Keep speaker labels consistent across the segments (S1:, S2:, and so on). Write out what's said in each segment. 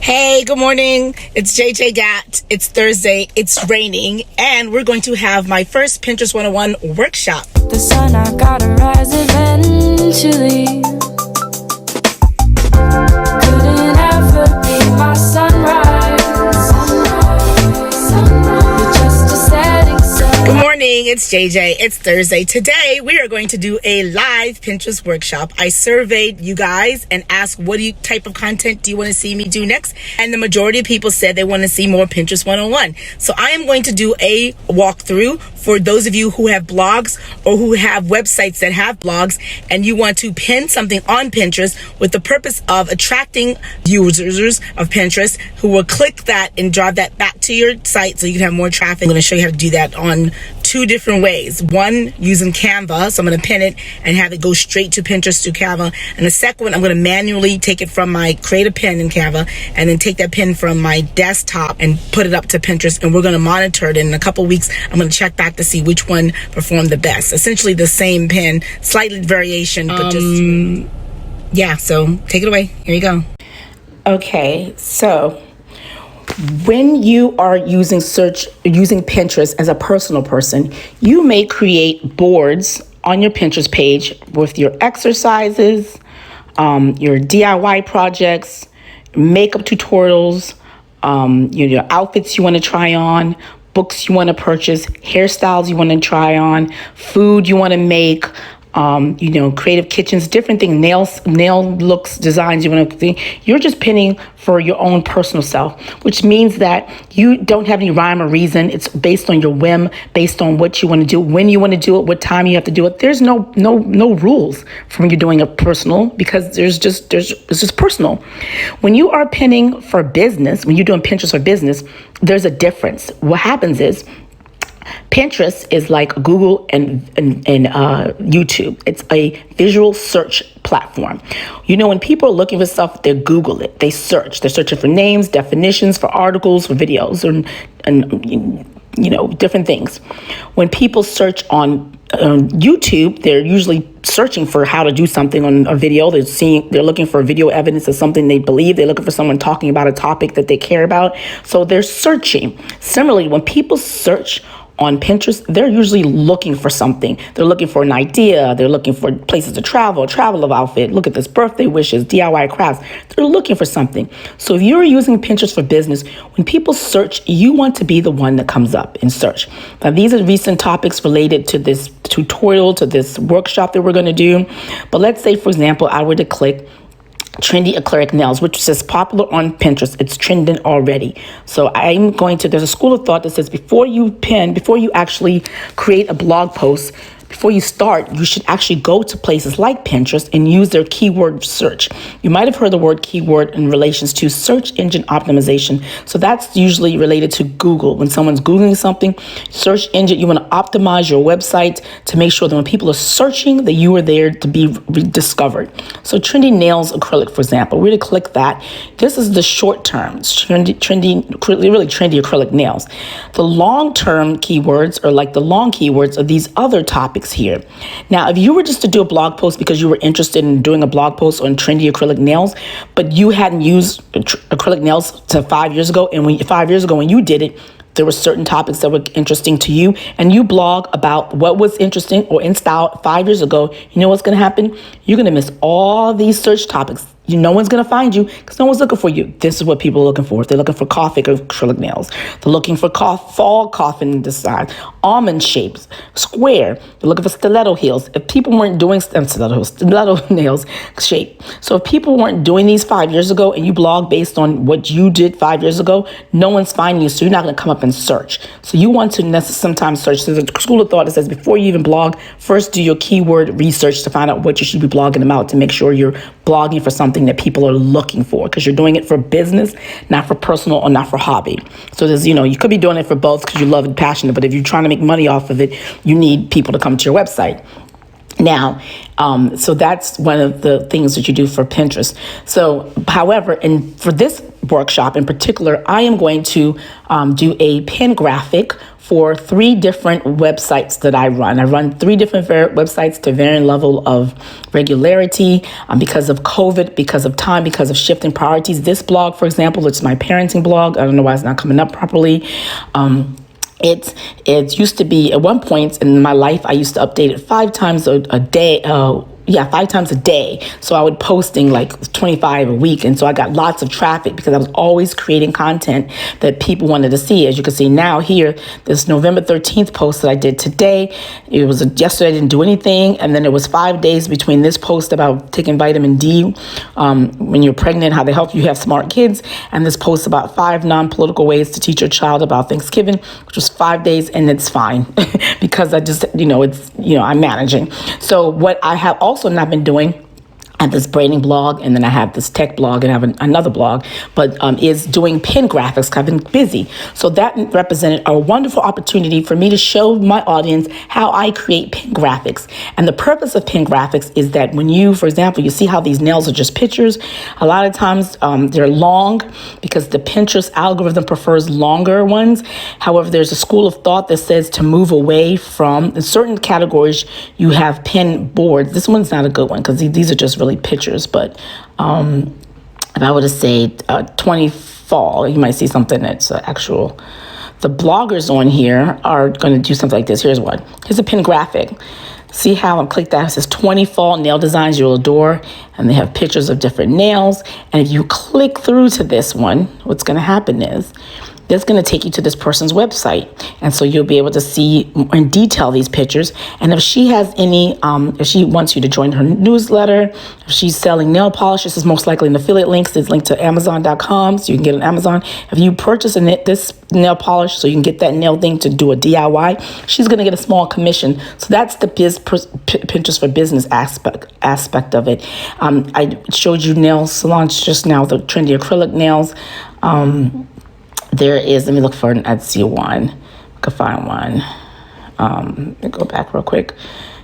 S1: Hey, good morning. It's JJ Gat. It's Thursday. It's raining, and we're going to have my first Pinterest 101 workshop.
S2: The sun, I gotta rise eventually. Couldn't ever be my sunrise. You're just a setting sun.
S1: Good morning. It's JJ. It's Thursday. Today, we are going to do a live Pinterest workshop. I surveyed you guys and asked type of content do you want to see me do next? And the majority of people said they want to see more Pinterest 101. So I am going to do a walkthrough for those of you who have blogs or who have websites that have blogs and you want to pin something on Pinterest with the purpose of attracting users of Pinterest who will click that and drive that back to your site so you can have more traffic. I'm going to show you how to do that on two different ways. One, using Canva. So I'm going to pin it and have it go straight to Pinterest to Canva. And the second one, I'm going to manually take it from create a pin in Canva and then take that pin from my desktop and put it up to Pinterest. And we're going to monitor it. In a couple weeks, I'm going to check back to see which one performed the best. Essentially the same pin, slightly variation, but so take it away. Here you go. Okay, so when you are using Pinterest as a personal person, you may create boards on your Pinterest page with your exercises, your DIY projects, makeup tutorials, your outfits you want to try on, books you want to purchase, hairstyles you want to try on, food you want to make, creative kitchens, different things, nail looks, designs you want to do. You're just pinning for your own personal self, which means that you don't have any rhyme or reason. It's based on your whim, based on what you want to do, when you want to do it, what time you have to do it. There's no rules for when you're doing it personal because it's just personal. When you are pinning for business, when you're doing Pinterest for business, there's a difference. What happens is Pinterest is like Google and YouTube. It's a visual search platform. When people are looking for stuff, they Google it. They search. They're searching for names, definitions, for articles, for videos, and different things. When people search on YouTube, they're usually searching for how to do something on a video. They're looking for video evidence of something they believe. They're looking for someone talking about a topic that they care about. So they're searching. Similarly, when people search on Pinterest, they're usually looking for something. They're looking for an idea. They're looking for places to travel outfit. Look at this, birthday wishes, DIY crafts. They're looking for something. So if you're using Pinterest for business, when people search, you want to be the one that comes up in search. Now, these are recent topics related to this tutorial, to this workshop that we're going to do. But let's say, for example, I were to click trendy acrylic nails, which is popular on Pinterest. It's trending already. So there's a school of thought that says before you actually create a blog post, before you start, you should actually go to places like Pinterest and use their keyword search. You might have heard the word keyword in relations to search engine optimization. So that's usually related to Google. When someone's Googling something, search engine, you want to optimize your website to make sure that when people are searching, that you are there to be discovered. So trendy nails acrylic, for example, we're going to click that. This is the short term, really trendy acrylic nails. The long-term keywords, or like the long keywords, are these other topics here. Now, if you were just to do a blog post because you were interested in doing a blog post on trendy acrylic nails, but you hadn't used acrylic nails to 5 years ago, and 5 years ago when you did it, there were certain topics that were interesting to you, and you blog about what was interesting or in style 5 years ago, you know what's going to happen? You're going to miss all these search topics. No one's going to find you because no one's looking for you. This is what people are looking for. They're looking for coffee acrylic nails. They're looking for fall coffin design, almond shapes, square. They're looking for stiletto heels. If people weren't doing stiletto nails shape. So if people weren't doing these 5 years ago and you blog based on what you did 5 years ago, no one's finding you. So you're not going to come up and search. So you want to sometimes search. There's a school of thought that says before you even blog, first do your keyword research to find out what you should be blogging about to make sure you're blogging for something that people are looking for, because you're doing it for business, not for personal or not for hobby. So there's, you could be doing it for both because you love and passionate, but if you're trying to make money off of it, you need people to come to your website. Now, so that's one of the things that you do for Pinterest. So, however, and for this workshop in particular, I am going to do a pin graphic for 3 different websites that I run. I run 3 different websites to varying level of regularity because of COVID, because of time, because of shifting priorities. This blog, for example, it's my parenting blog. I don't know why it's not coming up properly. It used to be, at one point in my life, I used to update it 5 times a day. 5 times a day. So I would posting like 25 a week. And so I got lots of traffic because I was always creating content that people wanted to see. As you can see now here, this November 13th post that I did today, it was yesterday, I didn't do anything. And then it was 5 days between this post about taking vitamin D when you're pregnant, how they help you have smart kids, and this post about 5 non-political ways to teach your child about Thanksgiving, which was 5 days, and it's fine because I just, I'm managing. So what I have also not been doing, I have this braiding blog, and then I have this tech blog, and I have another blog, but is doing pin graphics. I've been busy. So that represented a wonderful opportunity for me to show my audience how I create pin graphics. And the purpose of pin graphics is that when you, for example, you see how these nails are just pictures, a lot of times they're long because the Pinterest algorithm prefers longer ones. However, there's a school of thought that says to move away from, in certain categories, you have pin boards. This one's not a good one because these are just really pictures, but if I were to say 20 fall, you might see something that's actual. The bloggers on here are going to do something like this. Here's one. Here's a pin graphic. See how I click that? It says 20 fall nail designs you'll adore, and they have pictures of different nails. And if you click through to this one, what's going to happen is that's going to take you to this person's website. And so you'll be able to see in detail these pictures. And if she has any, if she wants you to join her newsletter, if she's selling nail polish, this is most likely an affiliate link. It's linked to Amazon.com, so you can get it on Amazon. If you purchase this nail polish, so you can get that nail thing to do a DIY, she's going to get a small commission. So that's the Pinterest for business aspect of it. I showed you nail salons just now, the trendy acrylic nails. There is, let me look for an Etsy one. I could find one. Let me go back real quick.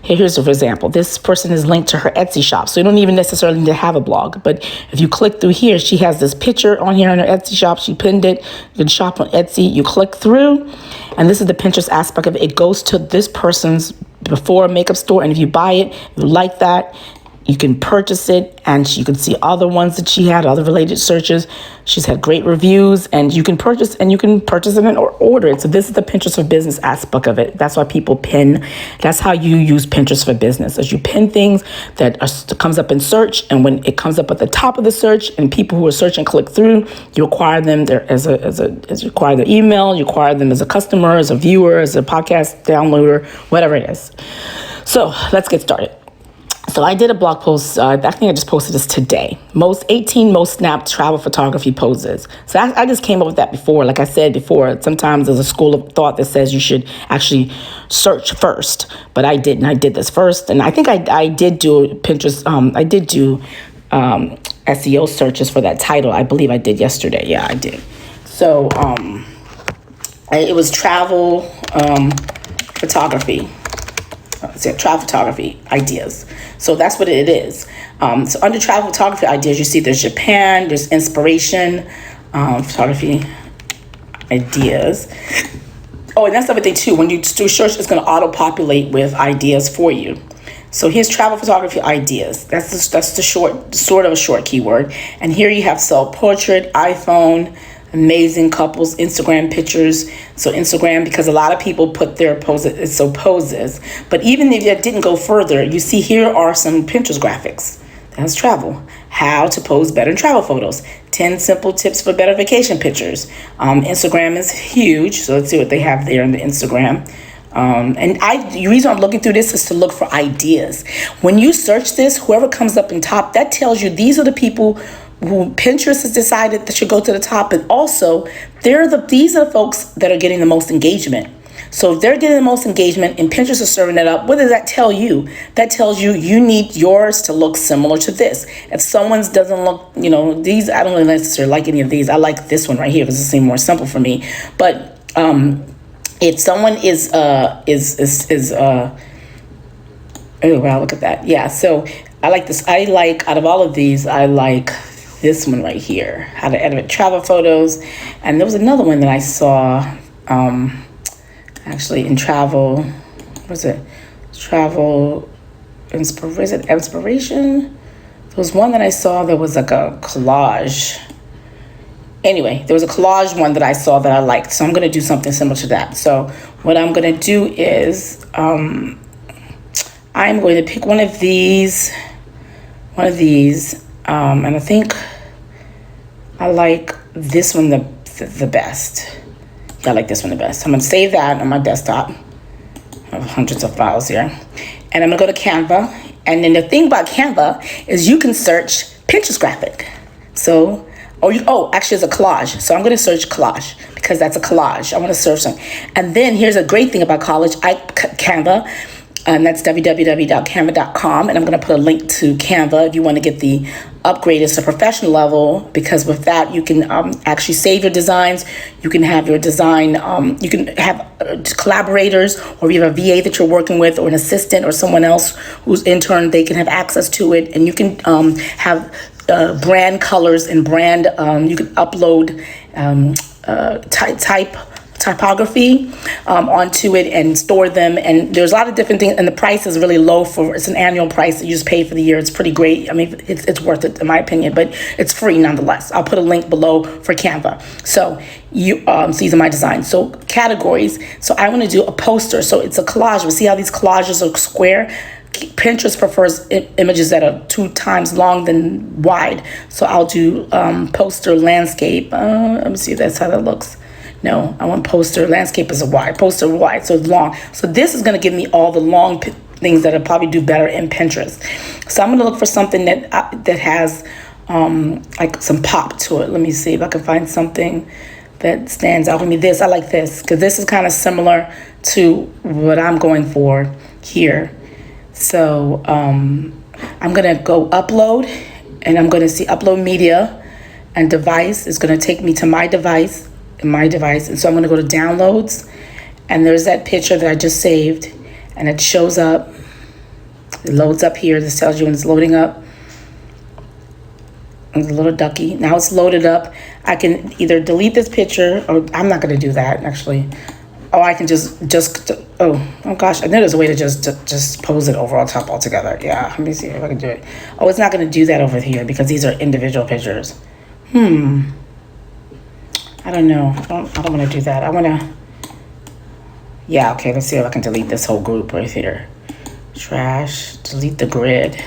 S1: Here's for example, this person is linked to her Etsy shop. So you don't even necessarily need to have a blog. But if you click through here, she has this picture on here on her Etsy shop. She pinned it. You can shop on Etsy. You click through, and this is the Pinterest aspect of it. It goes to this person's before makeup store. And if you buy it, you like that, you can purchase it, and you can see other ones that she had, other related searches. She's had great reviews, and you can purchase it and order it. So this is the Pinterest for business aspect of it. That's why people pin. That's how you use Pinterest for business. As you pin things that comes up in search, and when it comes up at the top of the search, and people who are searching click through, you acquire them there as you acquire their email, you acquire them as a customer, as a viewer, as a podcast downloader, whatever it is. So let's get started. So I did a blog post, I think I just posted this today. 18 most snapped travel photography poses. So I just came up with that before. Like I said before, sometimes there's a school of thought that says you should actually search first. But I didn't. I did this first. And I think I did do Pinterest. I did do SEO searches for that title. I believe I did yesterday. Yeah, I did. So it was travel photography. Travel photography ideas. So that's what it is. So under travel photography ideas, you see there's Japan, there's inspiration, photography ideas. Oh, and that's the other thing too. When you do search, it's going to auto-populate with ideas for you. So here's travel photography ideas. That's the sort of a short keyword. And here you have self-portrait, iPhone, amazing couples, Instagram pictures. So Instagram, because a lot of people put their poses. But even if that didn't go further, you see here are some Pinterest graphics. That's travel. How to pose better in travel photos. 10 simple tips for better vacation pictures. Instagram is huge. So let's see what they have there on the Instagram. The reason I'm looking through this is to look for ideas. When you search this, whoever comes up in top, that tells you these are the people who Pinterest has decided that should go to the top, and also these are the folks that are getting the most engagement. So if they're getting the most engagement and Pinterest is serving that up, what does that tell you? That tells you you need yours to look similar to this. If someone's doesn't look, these, I don't really necessarily like any of these. I like this one right here because it seems more simple for me. But if someone is oh wow, look at that. Yeah, so I like this. Out of all of these, I like this one right here, how to edit travel photos. And there was another one that I saw. actually in travel. What's it? Travel, is it inspiration? There was one that I saw that was like a collage. Anyway, there was a collage one that I saw that I liked. So I'm going to do something similar to that. So what I'm going to do is I'm going to pick one of these, and I think I like this one the best. Yeah, I like this one the best. I'm going to save that on my desktop. I have hundreds of files here. And I'm going to go to Canva. And then the thing about Canva is you can search Pinterest graphic. So, actually it's a collage. So I'm going to search collage because that's a collage. I want to search something. And then here's a great thing about Canva. And that's www.canva.com. And I'm going to put a link to Canva if you want to get the upgraded to professional level, because with that you can actually save your designs. You can have your design, you can have collaborators, or you have a VA that you're working with, or an assistant, or someone else who's intern. They can have access to it, and you can have brand colors and brand. You can upload typography onto it and store them, and there's a lot of different things, and the price is really low it's an annual price that you just pay for the year. It's pretty great. I mean, it's worth it in my opinion, but it's free nonetheless. I'll put a link below for Canva. So these are my designs. So categories. So I want to do a poster. So it's a collage. We see how these collages are square. Pinterest prefers images that are 2 times long than wide. So I'll do poster landscape. Let me see if that's how that looks. No, I want poster. Landscape is a wide. Poster wide, so it's long. So this is going to give me all the long things that I'll probably do better in Pinterest. So I'm going to look for something that has like some pop to it. Let me see if I can find something that stands out for me. I like this because this is kind of similar to what I'm going for here. So I'm going to go upload, and I'm going to see upload media, and device is going to take me to my device. And so I'm going to go to downloads, and there's that picture that I just saved, and it shows up. It loads up here. This tells you when it's loading up. And the little ducky. Now it's loaded up. I can either delete this picture, or I'm not going to do that actually. Oh, I can just oh gosh, I know there's a way to just pose it over on top altogether. Yeah, let me see if I can do it. Oh, it's not going to do that over here because these are individual pictures. I don't know. I don't want to do that. I want to. Yeah, okay. Let's see if I can delete this whole group right here. Trash. Delete the grid.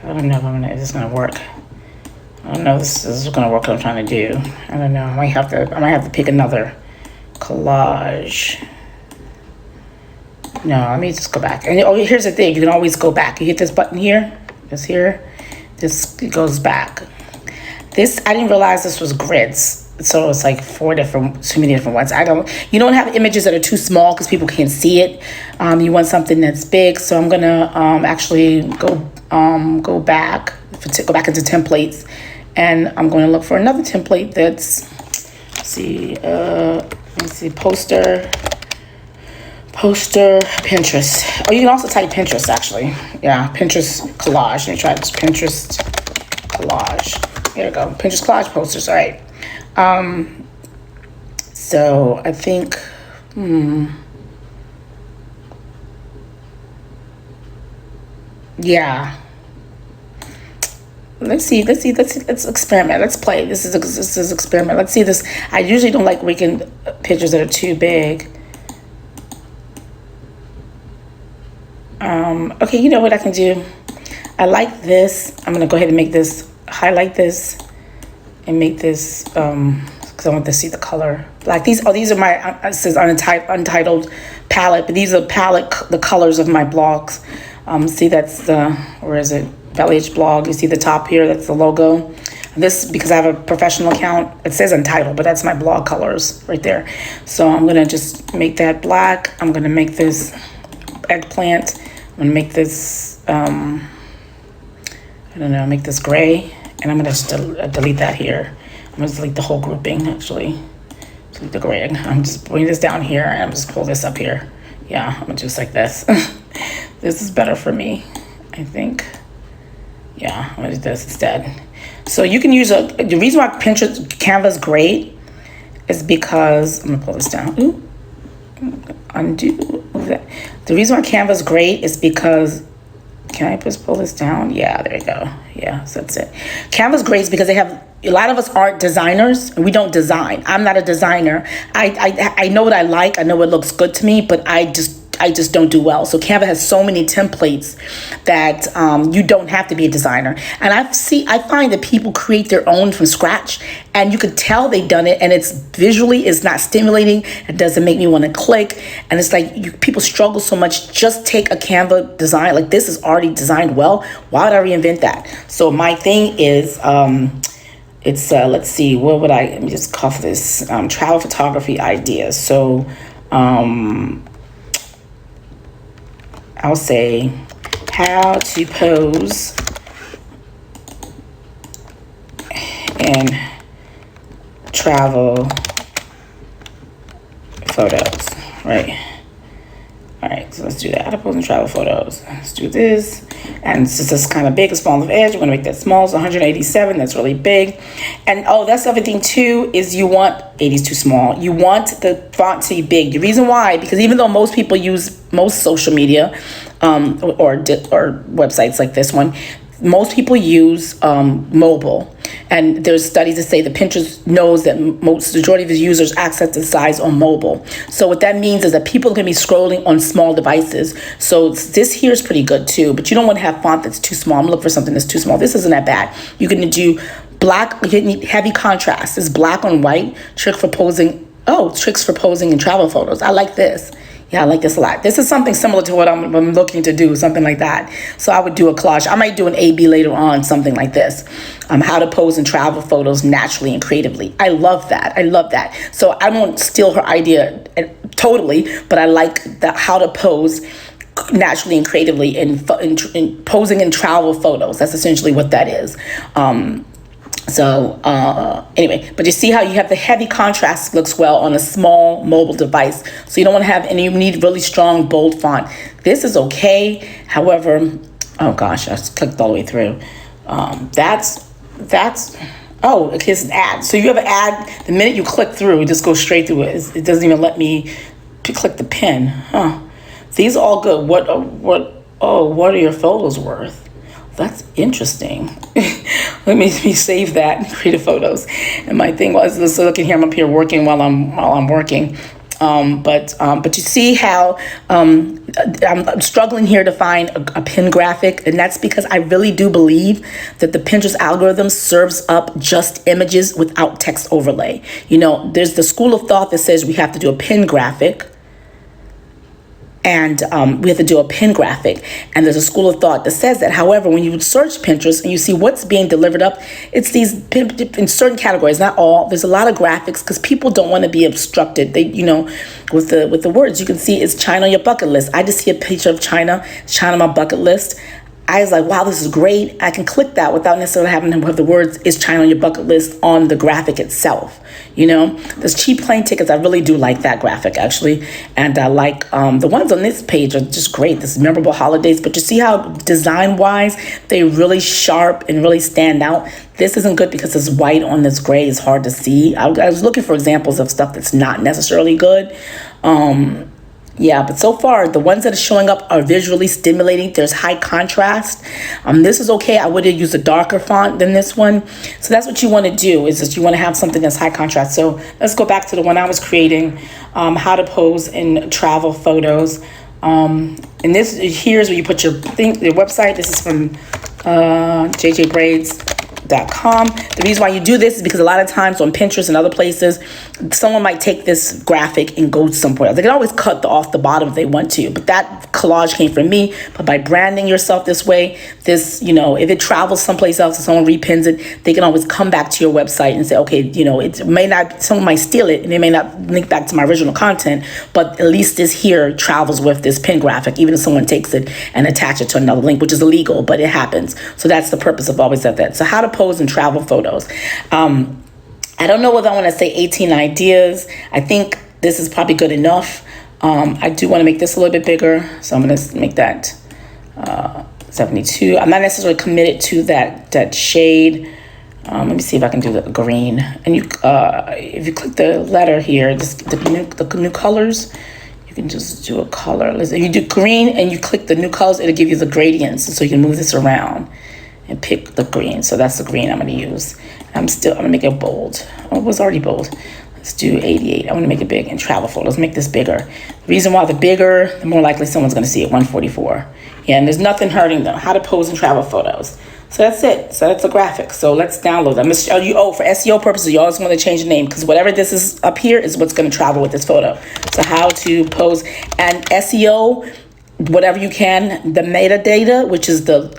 S1: I don't know if this is gonna work. I don't know if this is gonna work. What I'm trying to do. I don't know. I might have to pick another collage. No, let me just go back. And here's the thing. You can always go back. You hit this button here. This here. This goes back. This, I didn't realize this was grids. So it's like too many different ones. You don't have images that are too small because people can't see it. You want something that's big. So I'm gonna actually go back into templates, and I'm going to look for another template that's, let's see, poster, Pinterest. Oh, you can also type Pinterest actually. Yeah, Pinterest collage. Let me try this, Pinterest collage. Here we go. Pinterest collage posters. All right. So I think, yeah. Let's experiment. Let's play. This is experiment. Let's see this. I usually don't like making pictures that are too big. Okay, you know what I can do? I like this. I'm gonna go ahead and highlight this and make this, because I want to see the color. Like these are my, it says untitled palette, but these are the colors of my blogs. See, that's where is it? Belly H blog. You see the top here, that's the logo. This, because I have a professional account, it says untitled, but that's my blog colors right there. So I'm gonna just make that black. I'm gonna make this eggplant. I'm gonna make this, make this gray, and I'm gonna just delete that here. I'm gonna delete the whole grouping, actually. Delete the gray. I'm just putting this down here, and I'm just pull this up here. Yeah, I'm gonna do this like this. This is better for me, I think. Yeah, I'm gonna do this instead. So you can use the reason why Canva is great is because, I'm gonna pull this down. Ooh, undo that. The reason why Canva is great is because, can I just pull this down? Yeah, there you go. Yeah, so that's it. Canva's great is because they have, a lot of us aren't designers, and we don't design. I'm not a designer. I know what I like. I know what looks good to me, but I just don't do well. So Canva has so many templates that you don't have to be a designer. And I find that people create their own from scratch, and you could tell they've done it, and it's not stimulating. It doesn't make me want to click. And it's like people struggle so much. Just take a Canva design. Like, this is already designed well. Why would I reinvent that? So my thing is, it's, let's see, let me just cough this, travel photography ideas. So, I'll say how to pose in travel photos, right? All right, so let's do that. How to pose in travel photos. Let's do this. And since it's kind of big, it's small of edge, we're gonna make that small. So 187, that's really big. And that's the other thing too, is 80 is too small. You want the font to be big. The reason why, because even though most people use most social media or websites like this one, most people use mobile. And there's studies that say that Pinterest knows that majority of its users access the size on mobile. So what that means is that people are going to be scrolling on small devices. So this here is pretty good too, but you don't want to have font that's too small. I'm looking for something that's too small. This isn't that bad. You can do black, you need heavy contrast. It's black on white, tricks for posing in travel photos. I like this. Yeah, I like this a lot. This is something similar to what I'm looking to do, something like that. So I would do a collage. I might do an A/B later on, something like this. How to pose in travel photos naturally and creatively. I love that. I love that. So I won't steal her idea totally, but I like how to pose naturally and creatively in posing in travel photos. That's essentially what that is. Anyway, but you see how you have the heavy contrast looks well on a small mobile device. So you don't want to have any, you need really strong, bold font. This is okay. However, oh gosh, I just clicked all the way through. It's an ad. So you have an ad, the minute you click through, it just goes straight through it. It doesn't even let me click the pin. These are all good. What are your photos worth? That's interesting. Let me save that and create photos. And my thing was, so look at here, I'm up here working while I'm working. But you see how I'm struggling here to find a pin graphic, and that's because I really do believe that the Pinterest algorithm serves up just images without text overlay. There's the school of thought that says we have to do a pin graphic, and we have to do a pin graphic. And there's a school of thought that says that. However, when you search Pinterest and you see what's being delivered up, it's these in certain categories, not all. There's a lot of graphics because people don't want to be obstructed. They, with the words, you can see it's China on your bucket list. I just see a picture of China on my bucket list. I was like, wow, this is great. I can click that without necessarily having to have the words "is China on your bucket list" on the graphic itself. There's cheap plane tickets. I really do like that graphic, actually. And I like the ones on this page are just great. This memorable holidays. But you see how design-wise, they really sharp and really stand out. This isn't good because it's white on this gray. It's hard to see. I was looking for examples of stuff that's not necessarily good. Yeah, but so far, the ones that are showing up are visually stimulating. There's high contrast. This is okay. I would have used a darker font than this one. So that's what you want to do, is that you want to have something that's high contrast. So let's go back to the one I was creating, how to pose in travel photos. And here's where you put your website. This is from JJBraids.com. The reason why you do this is because a lot of times on Pinterest and other places, someone might take this graphic and go somewhere else. They can always cut off the bottom if they want to, but that collage came from me. But by branding yourself this way, if it travels someplace else and someone repins it, they can always come back to your website and say, okay, it may not, someone might steal it and they may not link back to my original content, but at least this here travels with this pin graphic, even if someone takes it and attach it to another link, which is illegal, but it happens. So that's the purpose of always that. So how to pose in travel photos. I don't know whether I want to say 18 ideas. I think this is probably good enough. I do want to make this a little bit bigger, so I'm going to make that 72. I'm not necessarily committed to that shade. Let me see if I can do the green. And you, if you click the letter here, just the new colors, you can just do a color. If you do green and you click the new colors, it'll give you the gradients. So you can move this around and pick the green. So that's the green I'm going to use. I'm going to make it bold. Oh, it was already bold. Let's do 88. I want to make it big and travel photos. Make this bigger. The reason why the bigger, the more likely someone's going to see it. 144. Yeah, and there's nothing hurting them. How to pose in travel photos. So that's it. So that's a graphic. So let's download that. I'm going to show you, for SEO purposes, you always want to change the name because whatever this is up here is what's going to travel with this photo. So how to pose and SEO, whatever you can, the metadata, which is the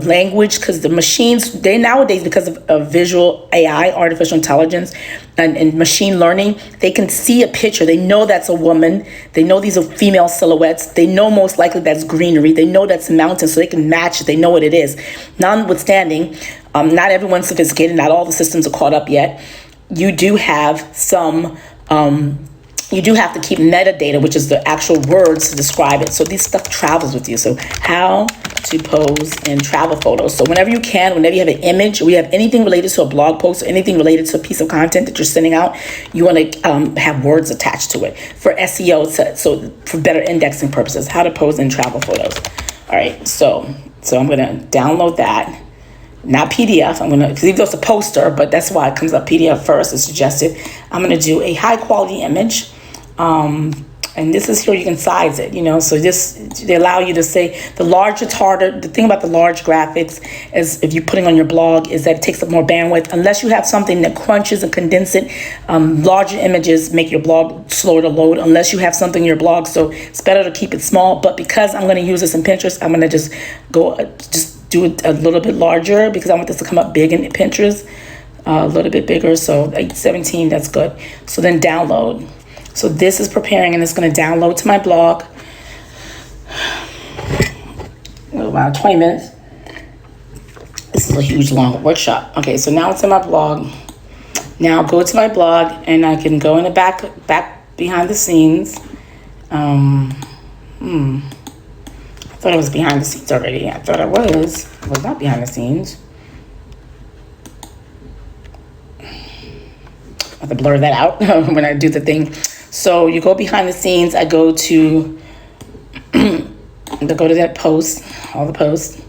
S1: language, because the machines, they nowadays, because of visual AI, artificial intelligence, and machine learning, they can see a picture. They know that's a woman. They know these are female silhouettes. They know most likely that's greenery. They know that's mountains, so they can match it. They know what it is. Notwithstanding, not everyone's sophisticated. Not all the systems are caught up yet. You do have some... you do have to keep metadata, which is the actual words to describe it. So this stuff travels with you. So how to pose in travel photos. So whenever you can, whenever you have an image, or you have anything related to a blog post, or anything related to a piece of content that you're sending out, you want to have words attached to it for SEO, so for better indexing purposes, how to pose in travel photos. All right, so I'm going to download that. Not PDF, I'm gonna, because even though it's a poster, but that's why it comes up PDF first, it's suggested. I'm gonna do a high quality image. And this is here, you can size it, so they allow you to say the larger, it's harder. The thing about the large graphics is if you're putting on your blog is that it takes up more bandwidth. Unless you have something that crunches and condenses it, larger images make your blog slower to load unless you have something in your blog. So it's better to keep it small, but because I'm going to use this in Pinterest, I'm going to just do it a little bit larger because I want this to come up big in Pinterest, a little bit bigger. So 17, that's good. So then download. So this is preparing and it's going to download to my blog. About 20 minutes. This is a huge long workshop. Okay, so now it's in my blog. Now go to my blog and I can go in the back behind the scenes. I thought it was behind the scenes already. I thought it was. It was not behind the scenes. I have to blur that out when I do the thing. So you go behind the scenes. I go to that post, all the posts.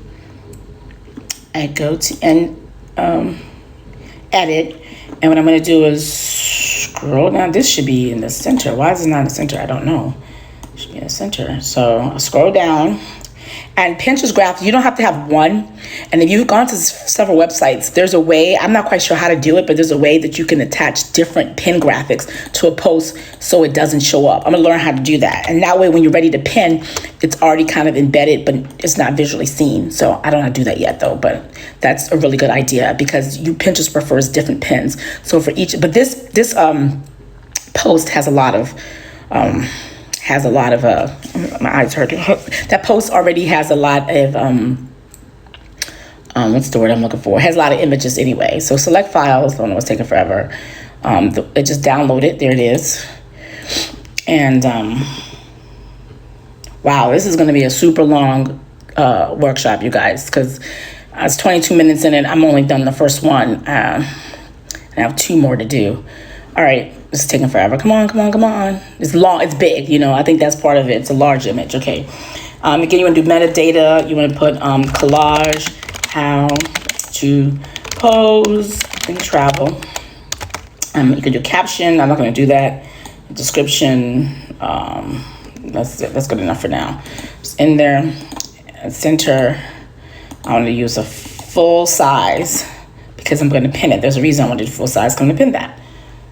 S1: I go to edit, and what I'm going to do is scroll down. This should be in the center. Why is it not in the center? I don't know. It should be in the center. So I'll scroll down. And Pinterest graphics, you don't have to have one. And if you've gone to several websites, there's a way, I'm not quite sure how to do it, but there's a way that you can attach different pin graphics to a post so it doesn't show up. I'm gonna learn how to do that. And that way, when you're ready to pin, it's already kind of embedded, but it's not visually seen. So I don't know how to do that yet though, but that's a really good idea because Pinterest prefers different pins. So for each, but this post has a lot of, my eyes hurt. That post already has a lot of, what's the word I'm looking for? It has a lot of images anyway. So select files. I don't know, it's taking forever. It just downloaded. There it is. And wow, this is going to be a super long workshop, you guys, because I was 22 minutes in it. I'm only done the first one. And I have 2 more to do. All right. It's taking forever. Come on. It's long. It's big. I think that's part of it. It's a large image. Okay. Again, you want to do metadata. You want to put collage, how to pose in travel. You can do caption. I'm not going to do that. Description. That's it. That's good enough for now. It's in there. Center. I want to use a full size because I'm going to pin it. There's a reason I want to do full size. I'm going to pin that.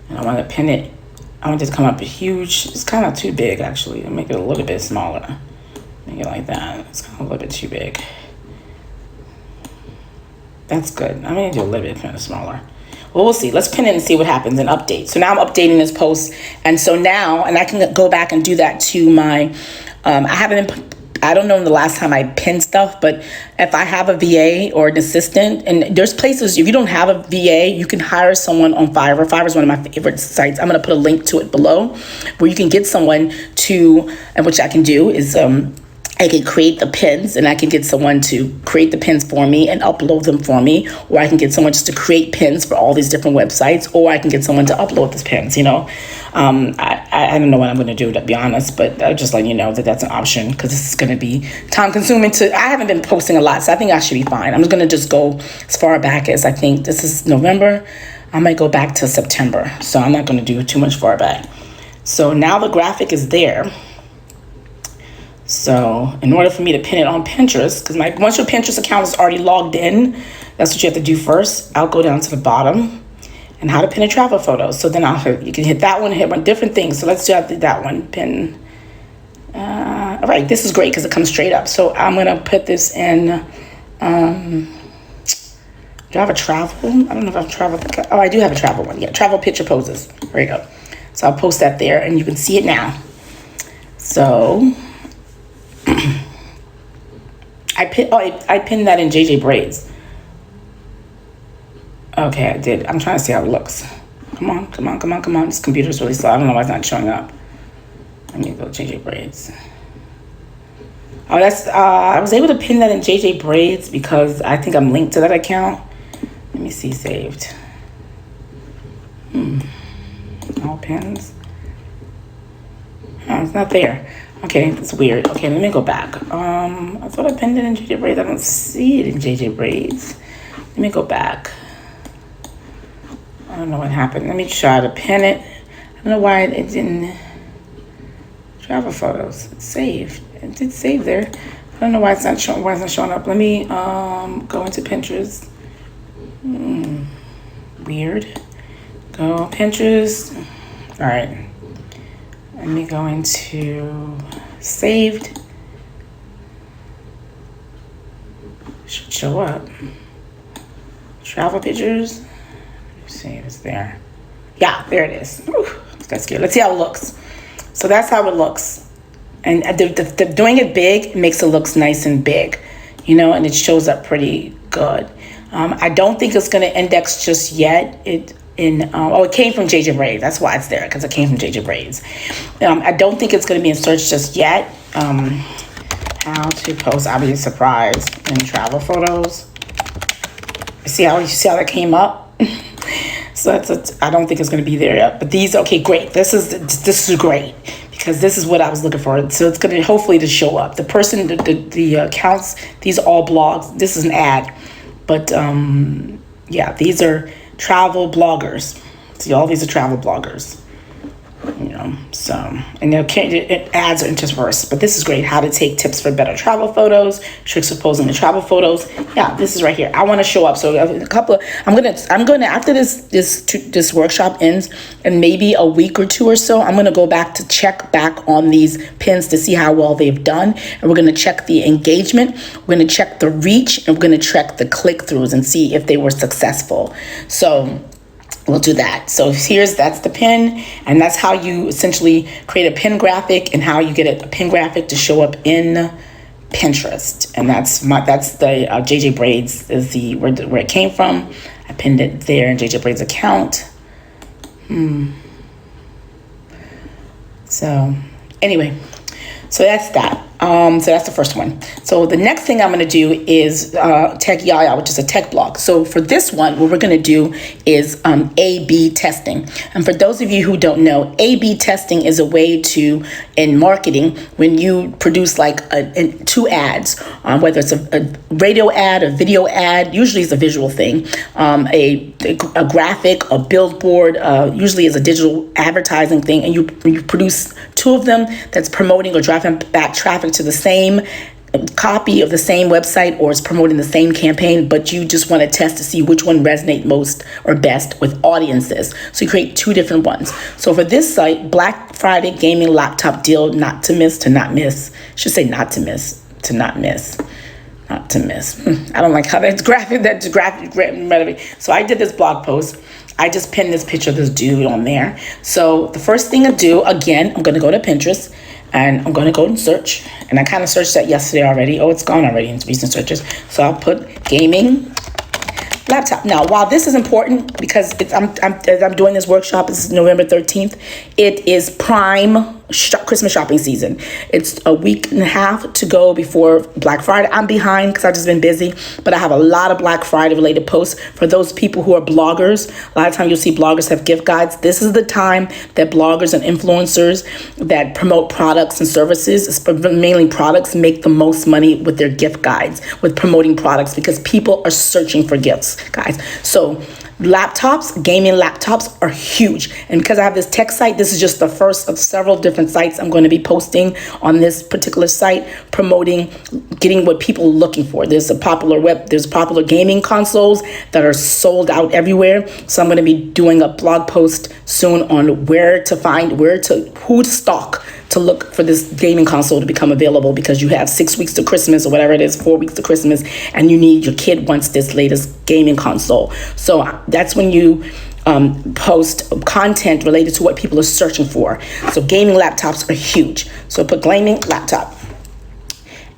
S1: And I want to pin it. I want it to come up huge. It's kind of too big, actually. I'll make it a little bit smaller. Make it like that. It's kind of a little bit too big. That's good. I'm going to do a little bit kind of smaller. Well, we'll see. Let's pin it and see what happens and update. So now I'm updating this post. And so now, and I can go back and do that to my, I don't know the last time I pinned stuff, but if I have a VA or an assistant, and there's places, if you don't have a VA, you can hire someone on Fiverr. Fiverr is one of my favorite sites. I'm going to put a link to it below where you can get someone to, and which I can do, is I can create the pins, and I can get someone to create the pins for me and upload them for me, or I can get someone just to create pins for all these different websites, or I can get someone to upload these pins, I don't know what I'm going to do, to be honest, but I'll just let you know that that's an option, because this is going to be time consuming I haven't been posting a lot, so I think I should be fine. I'm going to just go as far back as, I think this is November. I might go back to September, so I'm not going to do too much far back. So now the graphic is there. So in order for me to pin it on Pinterest, because once your Pinterest account is already logged in, that's what you have to do first. I'll go down to the bottom and how to pin a travel photo. So then you can hit that one, hit one different things. So let's do that one, pin. All right, this is great because it comes straight up. So I'm gonna put this in, do I have a travel? I don't know if I've traveled. Oh, I do have a travel one. Yeah, travel picture poses. There you go. So I'll post that there and you can see it now. So I pinned that in JJ Braids. Okay, I did. I'm trying to see how it looks. Come on. This computer's really slow. I don't know why it's not showing up. Let me go JJ Braids. Oh, I was able to pin that in JJ Braids because I think I'm linked to that account. Let me see, saved. All pins. Oh, it's not there. Okay, that's weird. Okay, let me go back. I thought I pinned it in JJ Braids. I don't see it in JJ Braids. Let me go back. I don't know what happened. Let me try to pin it. I don't know why it didn't. Travel photos. It's saved. It did save there. I don't know why it's not showing. Why it's not showing up. Let me go into Pinterest. Weird. Go Pinterest. All right. Let me go into saved. Should show up. Travel pictures. Let's see if it's there. Yeah, there it is. Whew, that's good. Let's see how it looks. So that's how it looks. And the doing it big makes it look nice and big, and it shows up pretty good. I don't think it's going to index just yet. It came from JJ Braids. That's why it's there, because it came from JJ Braids. I don't think it's going to be in search just yet. How to post, I'll be surprised, in travel photos. See how that came up? So I don't think it's going to be there yet. But these, okay, great. This is great, because this is what I was looking for. So it's going to hopefully to show up. The person, the accounts, these are all blogs. This is an ad. But yeah, these are travel bloggers. See, all these are travel bloggers. So, and ads are interspersed, but this is great. How to take tips for better travel photos, tricks for posing the travel photos. Yeah, this is right here. I want to show up. So I'm gonna after this workshop ends, and maybe a week or two or so, I'm gonna go back to check back on these pins to see how well they've done, and we're gonna check the engagement, we're gonna check the reach, and we're gonna check the click-throughs and see if they were successful. So we'll do that. So that's the pin, and that's how you essentially create a pin graphic, and how you get a pin graphic to show up in Pinterest. And that's the JJ Braids is where it came from. I pinned it there in JJ Braids account. So anyway, so that's that. So that's the first one. So the next thing I'm going to do is Tech Yaya, which is a tech blog. So for this one, what we're going to do is A/B testing. And for those of you who don't know, A/B testing is a way to, in marketing, when you produce like two ads, whether it's a radio ad, a video ad, usually it's a visual thing, a graphic, a billboard, usually is a digital advertising thing, and you produce two of them that's promoting or driving back traffic to the same copy of the same website, or it's promoting the same campaign, but you just want to test to see which one resonates most or best with audiences. So you create two different ones. So for this site, Black Friday gaming laptop deal, not to miss, to not miss. I should say not to miss, to not miss. Not to miss. I don't like how that's graphic. So I did this blog post. I just pinned this picture of this dude on there. So the first thing I do, again, I'm going to go to Pinterest, and I'm going to go and search. And I kind of searched that yesterday already. Oh, it's gone already in recent searches. So I'll put gaming laptop. Now, while this is important, because I'm doing this workshop, this is November 13th, it is Prime Christmas shopping season. It's a week and a half to go before Black Friday. I'm behind because I've just been busy, but I have a lot of Black Friday related posts for those people who are bloggers. A lot of times you'll see bloggers have gift guides. This is the time that bloggers and influencers that promote products and services, mainly products, make the most money with their gift guides, with promoting products, because people are searching for gifts, guys. So laptops, gaming laptops are huge. And because I have this tech site, this is just the first of several different sites I'm going to be posting on this particular site, promoting, getting what people are looking for. There's popular gaming consoles that are sold out everywhere. So I'm going to be doing a blog post soon on who to stock to look for this gaming console to become available, because you have 6 weeks to Christmas or whatever it is, 4 weeks to Christmas, and your kid wants this latest gaming console. So that's when you post content related to what people are searching for. So gaming laptops are huge. So put gaming laptop.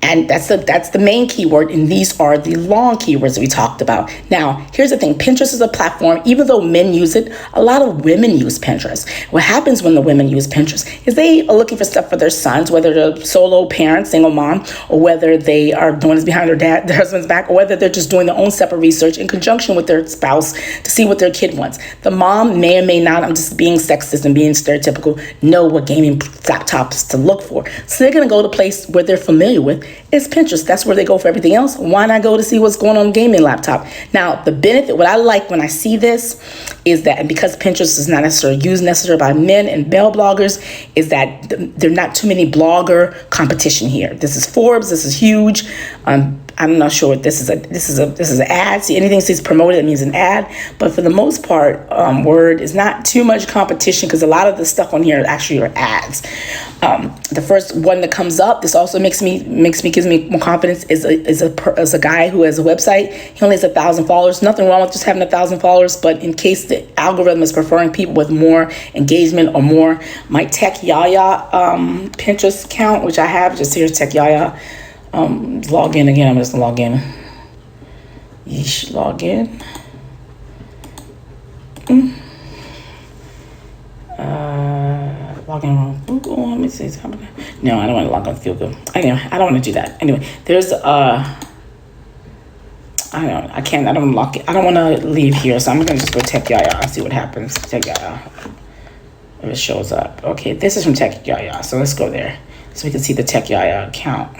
S1: And that's the main keyword, and these are the long keywords that we talked about. Now, here's the thing. Pinterest is a platform. Even though men use it, a lot of women use Pinterest. What happens when the women use Pinterest is they are looking for stuff for their sons, whether they're solo parents, single mom, or whether they are doing this behind their husband's back, or whether they're just doing their own separate research in conjunction with their spouse to see what their kid wants. The mom may or may not, I'm just being sexist and being stereotypical, know what gaming laptops to look for. So they're going to go to a place where they're familiar with. It's Pinterest. That's where they go for everything else. Why not go to see what's going on in gaming laptop? Now, the benefit, what I like when I see this is that, and because Pinterest is not necessarily used by men and male bloggers, is that there are not too many blogger competition here. This is Forbes. This is huge. I'm not sure what this is. This is an ad. See, anything that says promoted, it means an ad. But for the most part, Word is not too much competition, because a lot of the stuff on here actually are ads. The first one that comes up, this also gives me more confidence, is a guy who has a website. He only has 1,000 followers. Nothing wrong with just having 1,000 followers, but in case the algorithm is preferring people with more engagement or more, my Tech Yaya Pinterest account, which I have, just here's Tech Yaya. Log in again. I'm just gonna log in. Log in. Log in on Google. Let me see. No, I don't want to log on to Google. Anyway, I don't want to do that. Anyway, there's I don't want to leave here, so I'm gonna just go Tech Yaya and see what happens. Tech Yaya. If it shows up. Okay, this is from Tech Yaya, so let's go there so we can see the Tech Yaya account.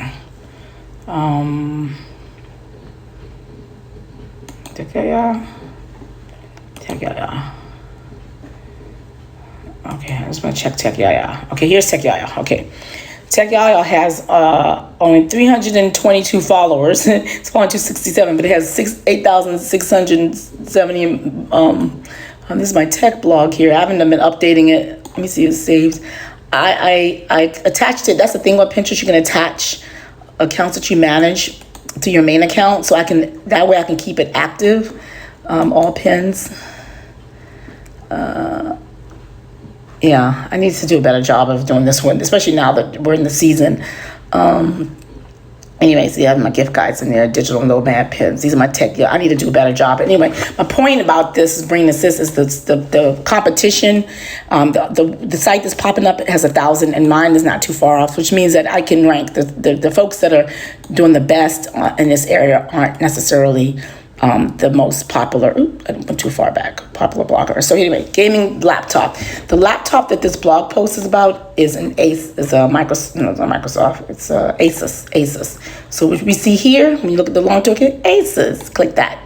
S1: Tech Yaya. Okay, I'm just gonna check Tech Yaya. Okay, here's Tech Yaya. Okay, Tech Yaya has only 322 followers. It's going to 67, but it has 8,670. This is my tech blog here. I haven't been updating it. Let me see if it saves. I attached it. That's the thing about Pinterest. You can attach accounts that you manage to your main account, so that way I can keep it active. All pins. Yeah, I need to do a better job of doing this one, especially now that we're in the season. Anyways, I have my gift guides in there, digital nomad pins. These are my tech. Yeah, I need to do a better job. Anyway, my point about this is bringing this is the competition. The site that's popping up, it has 1,000, and mine is not too far off, which means that I can rank. The folks that are doing the best in this area aren't necessarily the most popular. I went too far back. Popular blogger. So anyway, gaming laptop. The laptop that this blog post is about is a Microsoft. It's Asus. So what we see here, when you look at the long toolkit, Asus. Click that.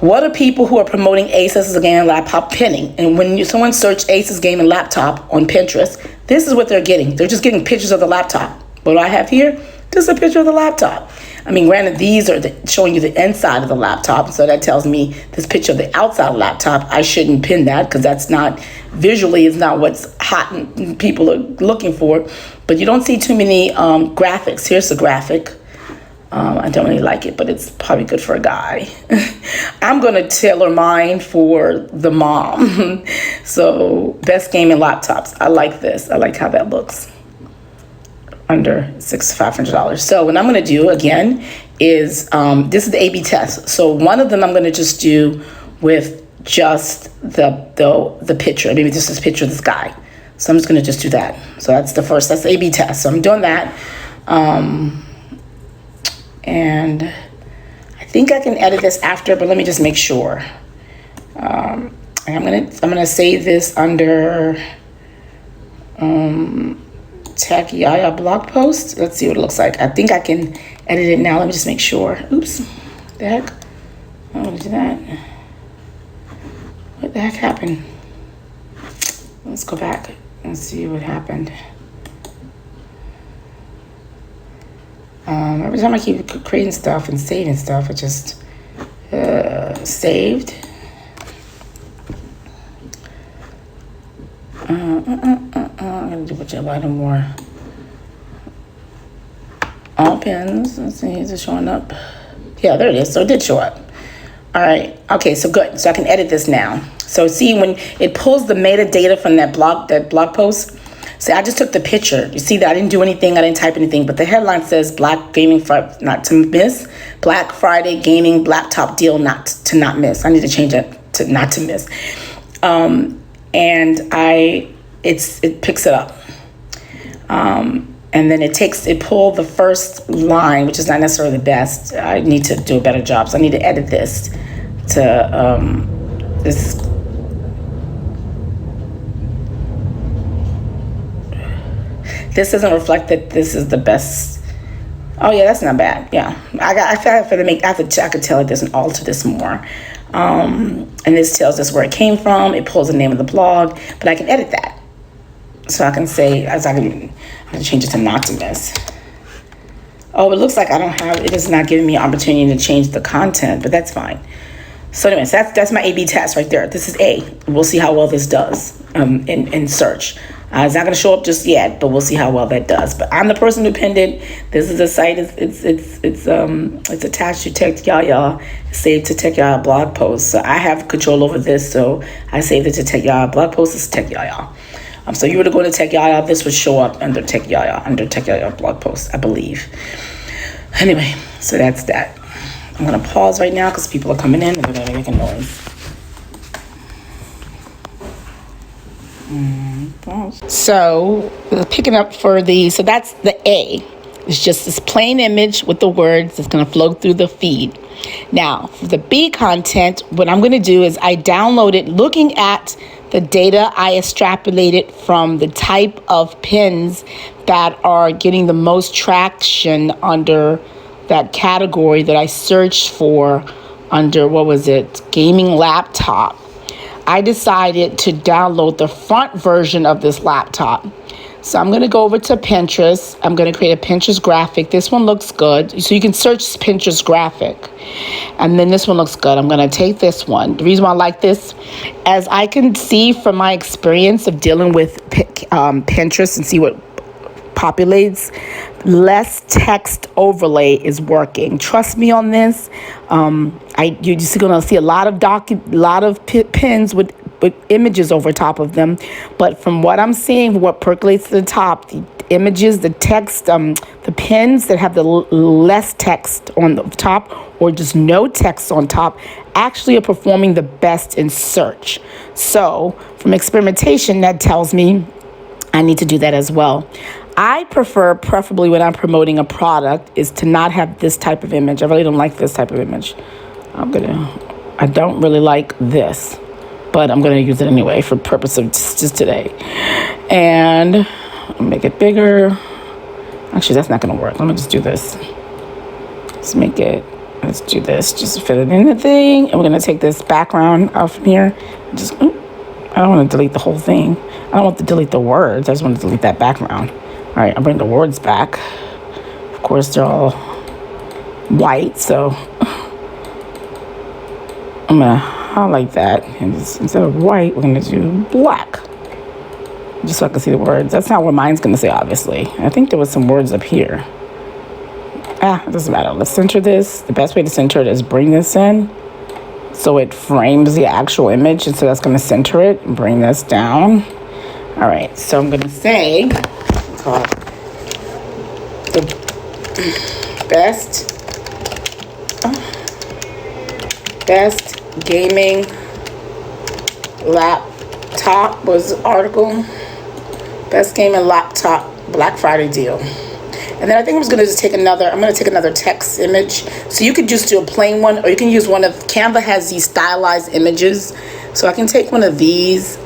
S1: What are people who are promoting Asus as a gaming laptop pinning? And when someone search Asus gaming laptop on Pinterest, this is what they're getting. They're just getting pictures of the laptop. What do I have here? Just a picture of the laptop. I mean, granted, these are showing you the inside of the laptop, so that tells me this picture of the outside of the laptop, I shouldn't pin that, because that's not, visually, is not what's hot and people are looking for. But you don't see too many graphics. Here's the graphic. I don't really like it, but it's probably good for a guy. I'm going to tailor mine for the mom. So, best gaming laptops. I like this. I like how that looks. Under $500. So what I'm going to do again is this is the A/B test. So one of them I'm going to just do with just the picture. Maybe just this picture of this guy. So I'm just going to just do that. So that's the first, that's the A/B test. So I'm doing that. And I think I can edit this after, but let me just make sure. And I'm gonna save this under Tech Yaya blog post. Let's see what it looks like. I think I can edit it now. Let me just make sure. Oops, the heck? I don't want to do that. What the heck happened? Let's go back and see what happened. Every time I keep creating stuff and saving stuff, it just saved. I'm gonna do which item more. All pins. Let's see, is it showing up? Yeah, there it is. So it did show up. All right. Okay, so good. So I can edit this now. So see, when it pulls the metadata from that blog post. See, I just took the picture. You see that I didn't do anything. I didn't type anything. But the headline says Black Gaming Not to Miss. Black Friday Gaming Laptop Deal Not to Miss. I need to change that to Not to Miss. And it picks it up. And then it pulled the first line, which is not necessarily the best. I need to do a better job. So I need to edit this to this. This doesn't reflect that this is the best. Oh yeah, that's not bad. Yeah, I could tell it doesn't alter this more. And this tells us where it came from. It pulls the name of the blog, but I can edit that. So I can say, I can change it to Not to Miss. Oh, it looks like it is not giving me an opportunity to change the content, but that's fine. So anyways, that's my A/B test right there. This is A. We'll see how well this does in search. It's not going to show up just yet, but we'll see how well that does. But I'm the person who pinned it. This is a site. It's attached to Tech Yaya, saved to Tech Yaya blog post. So I have control over this. So I saved it to Tech Yaya blog post. It's Tech Yaya. So you were to go to Tech Yaya, this would show up under Tech Yaya blog post, I believe. Anyway, so that's that. I'm gonna pause right now because people are coming in and they're gonna make a noise. So picking up so that's the A. It's just this plain image with the words that's gonna flow through the feed. Now, for the B content, what I'm gonna do is I downloaded looking at the data I extrapolated from the type of pins that are getting the most traction under that category that I searched for under, gaming laptop. I decided to download the front version of this laptop. So I'm going to go over to Pinterest. I'm going to create a Pinterest graphic. This one looks good. So you can search Pinterest graphic. And then this one looks good. I'm going to take this one. The reason why I like this, as I can see from my experience of dealing with Pinterest and see what populates, less text overlay is working. Trust me on this. You're just going to see a lot of pins with images over top of them, but from what I'm seeing, what percolates to the top, the images, the text, the pins that have the less text on the top or just no text on top actually are performing the best in search. So from experimentation, that tells me I need to do that as well. I preferably when I'm promoting a product, is to not have this type of image. I really don't like this type of image. I don't really like this, but I'm going to use it anyway for purpose of just today. And I'll make it bigger. Actually, that's not going to work. Let me just do this. Let's do this. Just fit it in the thing. And we're going to take this background out from here. I don't want to delete the whole thing. I don't want to delete the words. I just want to delete that background. All right, I'll bring the words back. Of course, they're all white, so I'm going to highlight that. And instead of white, we're going to do black. Just so I can see the words. That's not what mine's going to say, obviously. I think there was some words up here. It doesn't matter. Let's center this. The best way to center it is bring this in so it frames the actual image. And so that's going to center it and bring this down. All right, so I'm going to say the best gaming laptop was the article. Best gaming laptop Black Friday deal. And then I think I'm going to take another text image. So you could just do a plain one, or you can use one of, Canva has these stylized images. So I can take one of these.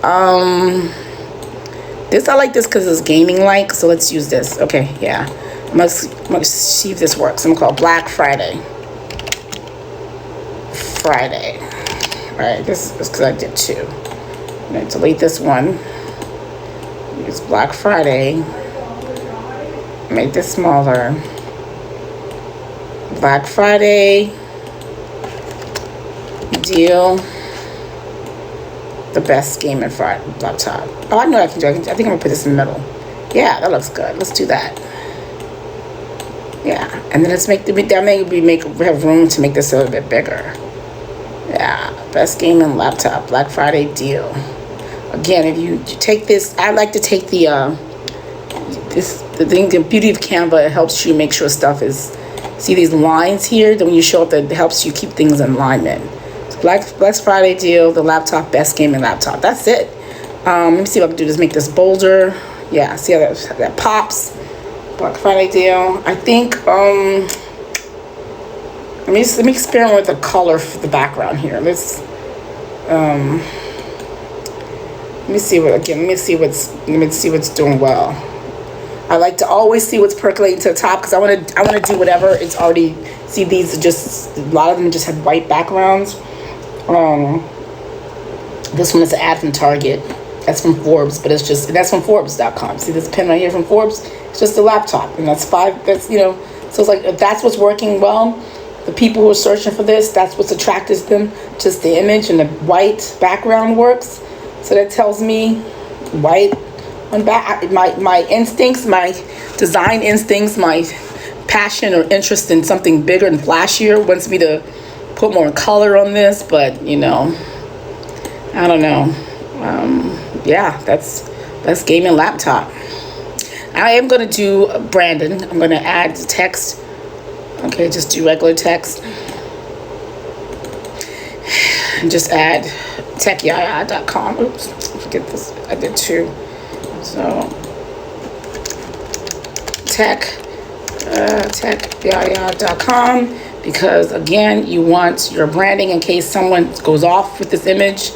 S1: This, I like this because it's gaming-like. So let's use this. Okay, yeah. I'm gonna see if this works. I'm going to call it Black Friday. All right, this is because I did two. I'm going to delete this one. Use Black Friday. Make this smaller. Black Friday deal. The best gaming laptop. Oh, I know I can do. I think I'm gonna put this in the middle. Yeah, that looks good. Let's do that. Yeah, and then let's have room to make this a little bit bigger. Yeah, best gaming laptop Black Friday deal. Again, if you take this, I like to take the beauty of Canva. It helps you make sure stuff is. See these lines here? Then when you show up, that helps you keep things in alignment. So Black Friday deal, the laptop, best gaming laptop. That's it. Let me see what I can do. Just make this bolder. Yeah, see how that pops. Black Friday deal. I think. Let me experiment with the color for the background here. Let me see what's doing well. I like to always see what's percolating to the top because I want to do whatever. It's already, see, these are just, a lot of them just have white backgrounds. This one is an ad from Target. That's from Forbes, but that's from Forbes.com. See this pen right here from Forbes? It's just a laptop, and so it's like, if that's what's working well, the people who are searching for this, that's what's attracted to them. Just the image and the white background works. So that tells me white on back. My instincts, my design instincts, my passion or interest in something bigger and flashier wants me to put more color on this. But I don't know. Yeah, that's gaming laptop. I am going to do Brandon. I'm going to add text. Okay, just do regular text. And just add techyaya.com. Oops, forget this. I did two. So techyaya.com, because again, you want your branding in case someone goes off with this image.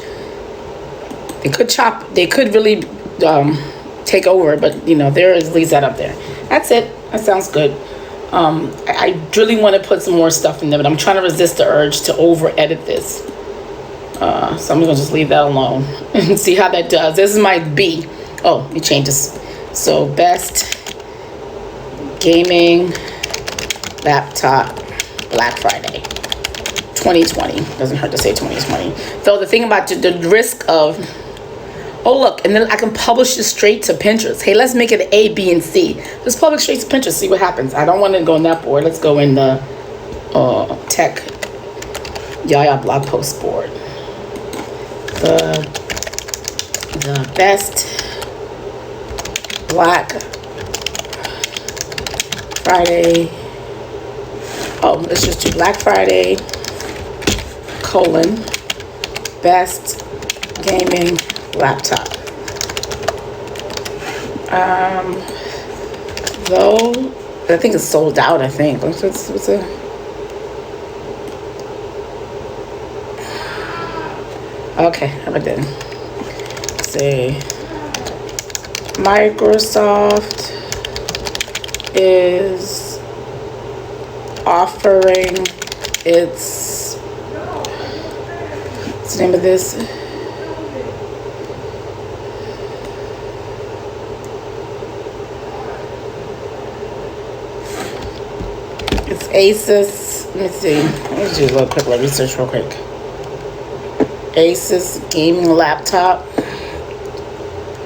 S1: They could really take over, but there is, leaves that up there. That's it. That sounds good. I really want to put some more stuff in there, but I'm trying to resist the urge to over edit this. So I'm gonna just leave that alone and see how that does. This is my B. Oh, let me change this. So best gaming laptop Black Friday 2020. Doesn't hurt to say 2020. So the thing about the risk of, oh look, and then I can publish this straight to Pinterest. Hey, let's make it A, B, and C. Let's publish straight to Pinterest, see what happens. I don't want to go in that board. Let's go in the Tech Yaya blog post board. The best Black Friday. Oh, let's just do Black Friday, best gaming laptop. Though I think it's sold out. I think what's a okay, how about that? Say Microsoft is offering its, what's the name of this? It's Asus. Let me see. Let me do a little quick research real quick. Asus gaming laptop.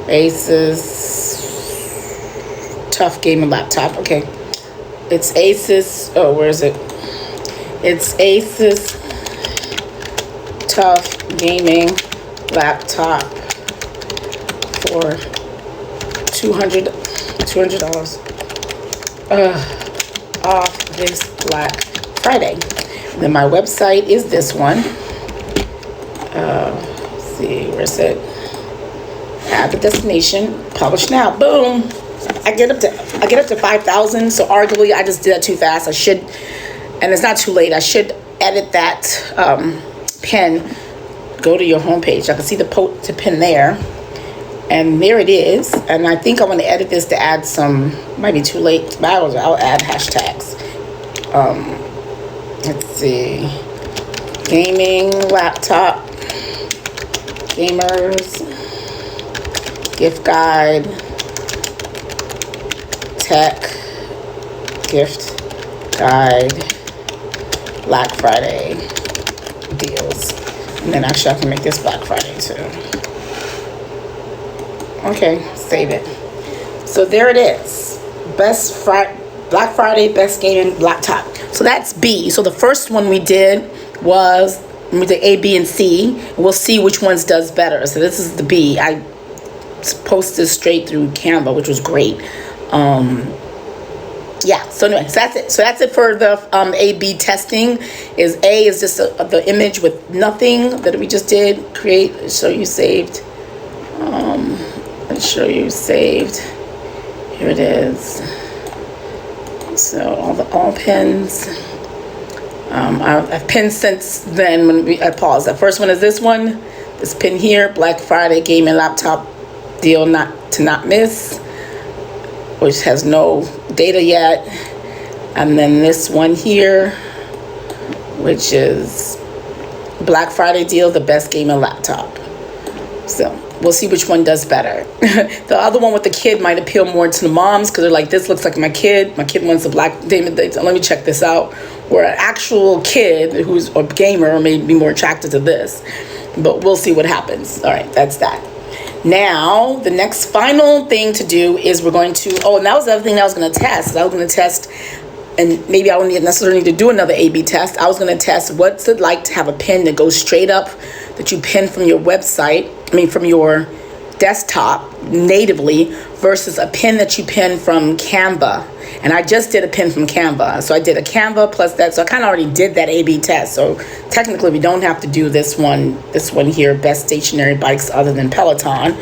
S1: Asus tough gaming laptop. Okay. It's Asus. Oh, where is it? It's Asus tough gaming laptop for $200 off this Black Friday. And then my website is this one. Let's see, where's it? Add the destination. Publish now. Boom. I get up to 5,000. So arguably, I just did that too fast. I should, and it's not too late. I should edit that pin. Go to your homepage. I can see the pin there, and there it is. And I think I want to edit this to add some. Might be too late, but I'll add hashtags. Let's see. Gaming laptop. Gamers. Gift guide. Tech. Gift guide. Black Friday deals. And then actually I can make this Black Friday too. Okay, save it. So there it is. Black Friday best gaming laptop. So that's B. So the first one we did was A, B, and C. We'll see which ones does better. So this is the B. I posted straight through Canva, which was great. Yeah, so anyway, so that's it. So that's it for the A/B testing. Is A is just the image with nothing that we just did. Create, show you saved. Show you saved. Here it is. So all pins. I've pinned since then when I paused. The first one is this one. This pin here, Black Friday gaming laptop deal not to miss, which has no data yet. And then this one here, which is Black Friday deal, the best gaming laptop. So we'll see which one does better. The other one with the kid might appeal more to the moms because they're like, this looks like my kid. My kid wants a black David. Let me check this out. Where an actual kid who's a gamer may be more attracted to this. But we'll see what happens. All right, that's that. Now, the next final thing to do is we're going to, and that was the other thing that I was going to test. I was going to test, and maybe I don't necessarily need to do another A/B test. I was going to test what's it like to have a pin that goes straight up, that you pin from your website, from your desktop natively, versus a pin that you pin from Canva. And I just did a pin from Canva. So I did a Canva plus that. So I kind of already did that A/B test. So technically we don't have to do this one here, best stationary bikes other than Peloton.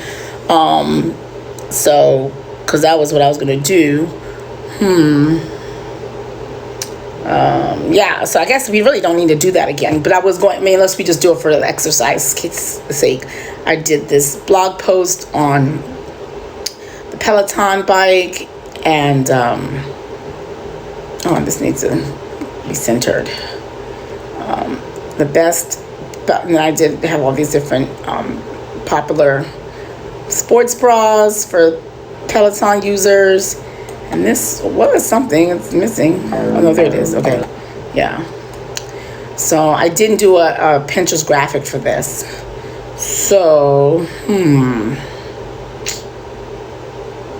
S1: So, because that was what I was going to do. Yeah, so I guess we really don't need to do that again. But I was going, unless we just do it for the exercise sake. I did this blog post on the Peloton bike. And, this needs to be centered. The best, and I did have all these different popular sports bras for Peloton users. And this was something, it's missing. Oh, no, there it is. Okay, yeah. So I didn't do a Pinterest graphic for this. So,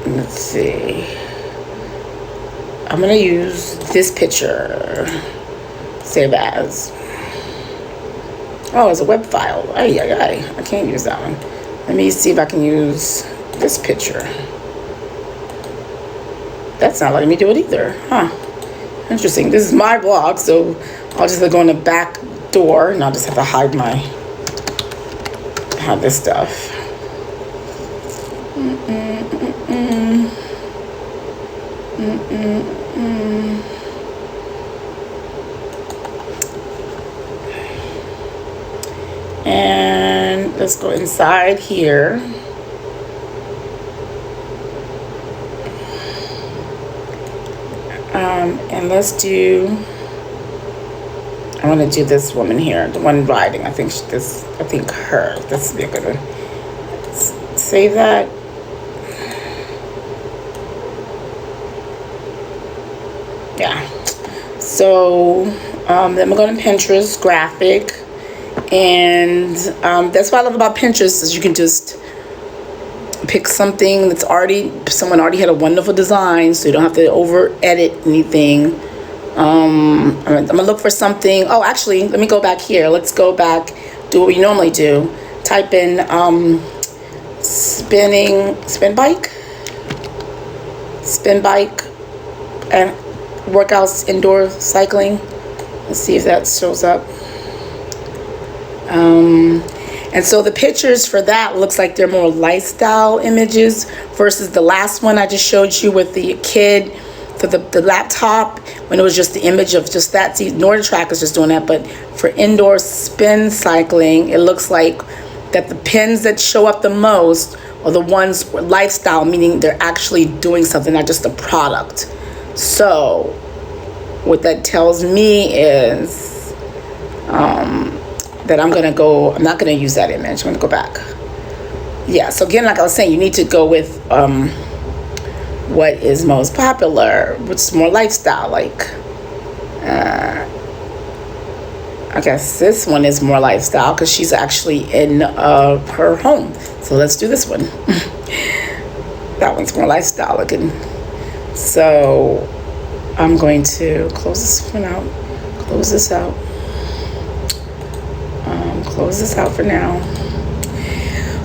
S1: let's see. I'm going to use this picture. Save as. Oh, it's a web file. I can't use that one. Let me see if I can use this picture. That's not letting me do it either. Huh. Interesting. This is my blog, so I'll just go in the back door and I'll just have to hide this stuff. And let's go inside here. And let's do, I want to do this woman here, the one riding. I think her. This would be a good one. Let's save that. Yeah. So then we're going to Pinterest graphic. And that's what I love about Pinterest is you can just pick something that's someone already had a wonderful design, so you don't have to over edit anything. I'm gonna look for something. Oh, actually, let me go back here. Let's go back, do what we normally do. Type in spin bike, and workouts, indoor cycling. Let's see if that shows up. And so the pictures for that looks like they're more lifestyle images versus the last one I just showed you with the kid for the laptop, when it was just the image of just that. See, NordTrack is just doing that, but for indoor spin cycling, it looks like that the pins that show up the most are the ones for lifestyle, meaning they're actually doing something, not just a product. So what that tells me is that I'm not gonna use that image. I'm gonna go back. Yeah, so again, like I was saying, you need to go with what is most popular, which is more lifestyle. Like, I guess this one is more lifestyle because she's actually in her home. So let's do this one. That one's more lifestyle looking. So I'm going to close this one out. Close this out. Close this out for now.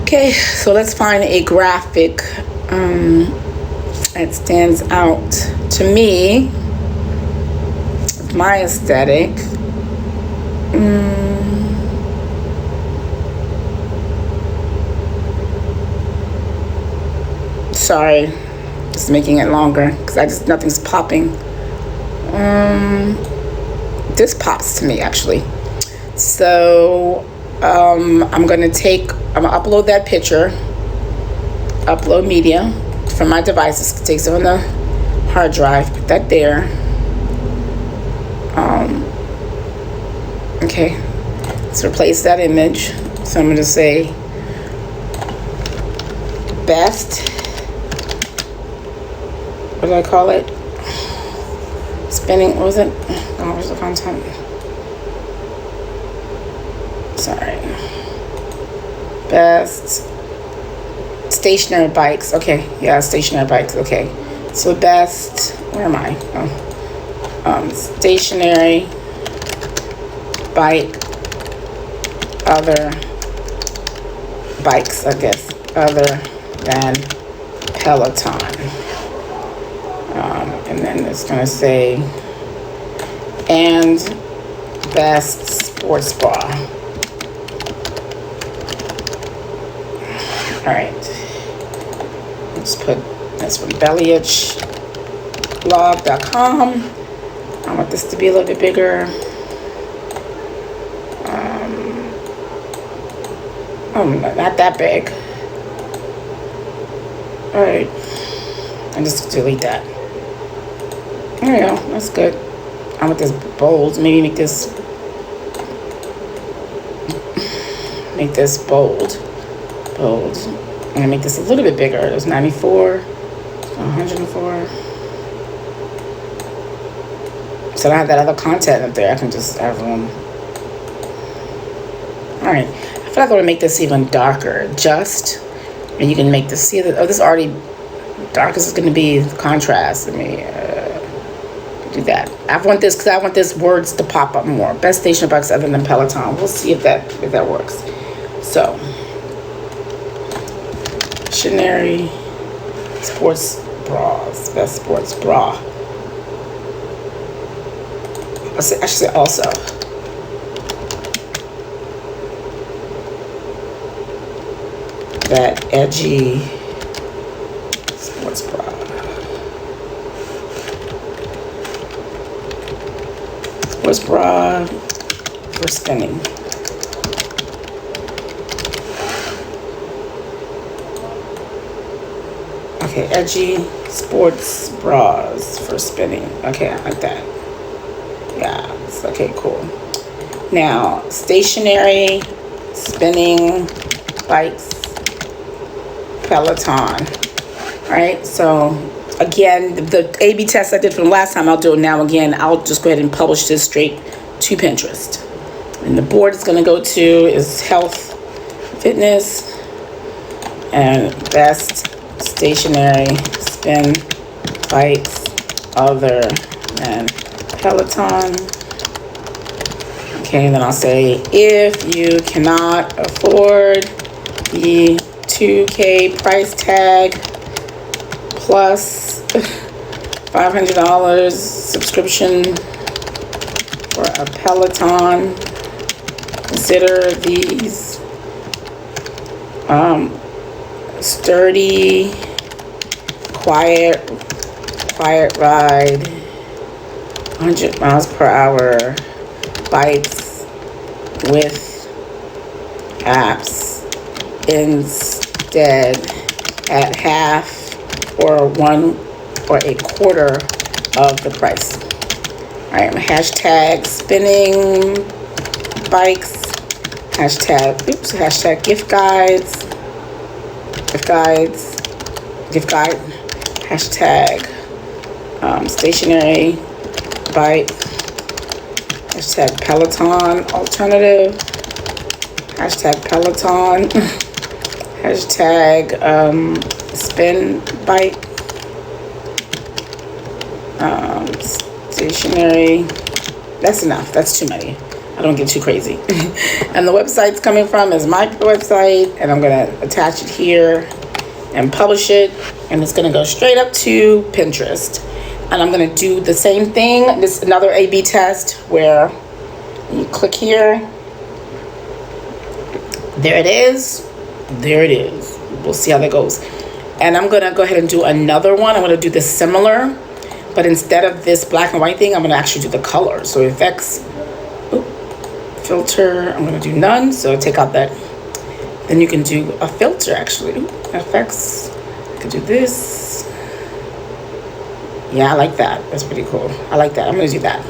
S1: Okay, so let's find a graphic that stands out to me, my aesthetic. Sorry, just making it longer because nothing's popping. This pops to me actually. So I'm gonna upload that picture, upload media from my devices. It takes it on the hard drive. Put that there. Okay, let's replace that image. So I'm gonna say best. What did I call it? Spinning. What was it? Oh, where's the content? Sorry. Best stationary bikes. Okay, yeah, stationary bikes. Okay, so best. Where am I? Oh, stationary bike. Other bikes, I guess, other than Peloton. And then it's gonna say and best sports bra. All right, let's put that's from bellyitchblog.com. I want this to be a little bit bigger. Not that big. All right, and just delete that. There we go. That's good. I want this bold. Maybe make this bold. I'm gonna make this a little bit bigger. There's 94, 104. So I have that other content up there. I can just have room. All right. I feel like I want to make this even darker. And you can make this. See, this is already dark as it's going to be. Contrast. Let me do that. I want this because I want this words to pop up more. Best station bikes other than Peloton. We'll see if that works. So, stationary sports bras. Best sports bra. I should say also. That edgy sports bra. Sports bra for spinning. Okay, edgy sports bras for spinning. Okay, I like that. Yeah, it's okay, cool. Now, stationary spinning bikes. Peloton. All right, so again, the A/B test I did from last time, I'll do it now again. I'll just go ahead and publish this straight to Pinterest. And the board it's going to go to is health, fitness, and best stationary spin bikes other than Peloton. Okay, then I'll say if you cannot afford the $2,000 price tag plus $500 subscription for a Peloton, consider these Sturdy, quiet ride, 100 miles per hour, bikes with apps instead at half or one or a quarter of the price. All right, hashtag spinning bikes, hashtag gift guide, hashtag stationary bike, hashtag Peloton alternative, hashtag Peloton, hashtag spin bike, stationary. That's enough. That's too many. I don't get too crazy. And the website's coming from is my website, and I'm gonna attach it here and publish it, and it's gonna go straight up to Pinterest. And I'm gonna do the same thing. This is another A/B test where you click here. There it is. There it is. We'll see how that goes. And I'm gonna go ahead and do another one. I'm gonna do this similar, but instead of this black and white thing, I'm gonna actually do the color. So effects, filter, I'm gonna do none. So take out that. Then you can do a filter actually. Effects, I can do this. Yeah, I like that. That's pretty cool. I like that. I'm gonna do that.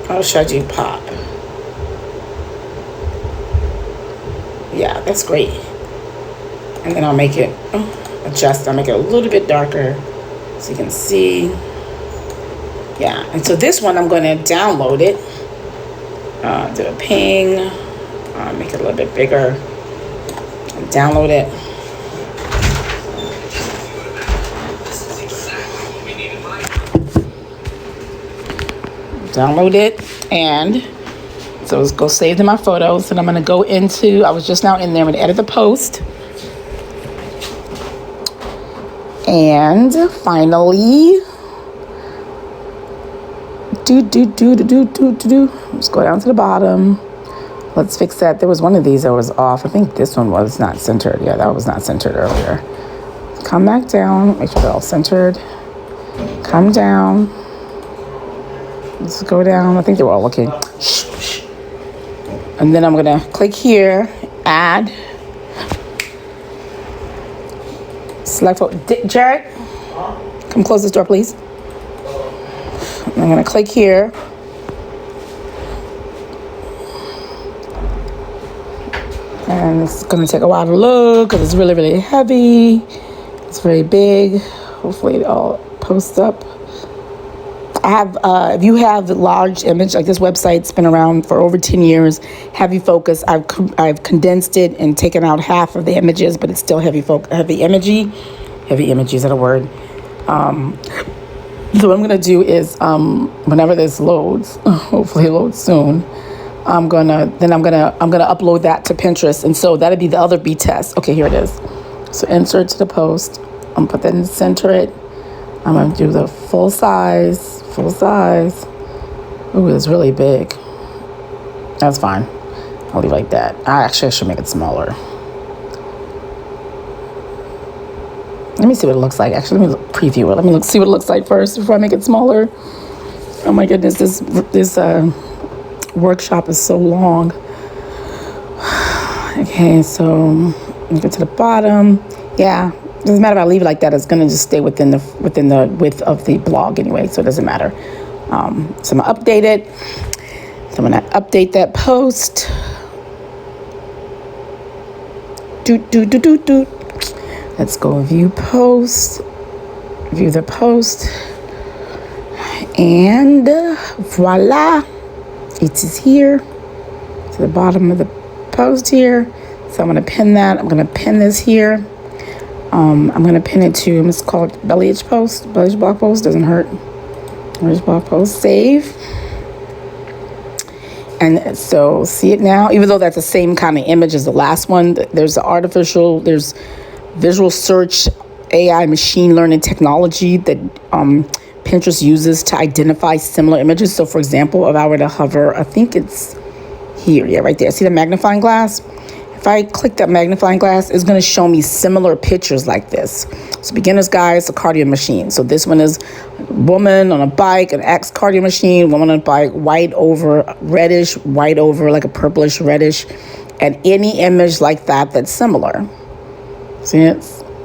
S1: How should I do pop? Yeah, that's great. And then I'll make it, adjust, I'll make it a little bit darker so you can see. Yeah, and so this one I'm gonna download it. Do a ping, make it a little bit bigger, and download it. Download it, and so let's go save to my photos. And I'm gonna go into, I was just now in there, I'm gonna edit the post. And finally, let's go down to the bottom. Let's fix that. There was one of these that was off. I think this one was not centered. Yeah, that was not centered earlier. Come back down, make sure they're all centered. Come down. Let's go down. I think they were all looking. And then I'm gonna click here, add. Select photo. Jared, come close this door, please. I'm gonna click here. And it's gonna take a while to load because it's really, really heavy. It's very big. Hopefully it all posts up. I have, if you have a large image, like this website's been around for over 10 years, heavy focus, I've condensed it and taken out half of the images, but it's still heavy imagey. Heavy imagey, is that a word? So what I'm gonna do is, whenever this loads, hopefully it loads soon, I'm gonna upload that to Pinterest, and so that'll be the other B test. Okay, here it is. So insert to the post. I'm gonna put that in, center it. I'm gonna do the full size. Ooh, it's really big. That's fine. I'll leave it like that. I should make it smaller. Let me see what it looks like. Actually, let me preview it. Let me see what it looks like first before I make it smaller. Oh my goodness, this workshop is so long. Okay, so get to the bottom. Yeah, doesn't matter if I leave it like that. It's gonna just stay within the width of the blog anyway, so it doesn't matter. So I'm gonna update it. So I'm gonna update that post. Let's go view post. View the post. And voila, it is here to the bottom of the post here. So I'm gonna pin that. I'm gonna pin this here. I'm gonna pin it to, let's call it belly itch post. Belly itch blog post, doesn't hurt. Belly itch blog post, save. And so see it now, even though that's the same kind of image as the last one, there's there's visual search, AI machine learning technology that Pinterest uses to identify similar images. So for example, if I were to hover, I think it's here, yeah, right there. See the magnifying glass? If if I click that magnifying glass, it's going to show me similar pictures like this. So beginner's guide, it's a cardio machine. So this one is woman on a bike, an X cardio machine, woman on a bike, white over reddish, white over like a purplish reddish, and any image like that that's similar. See,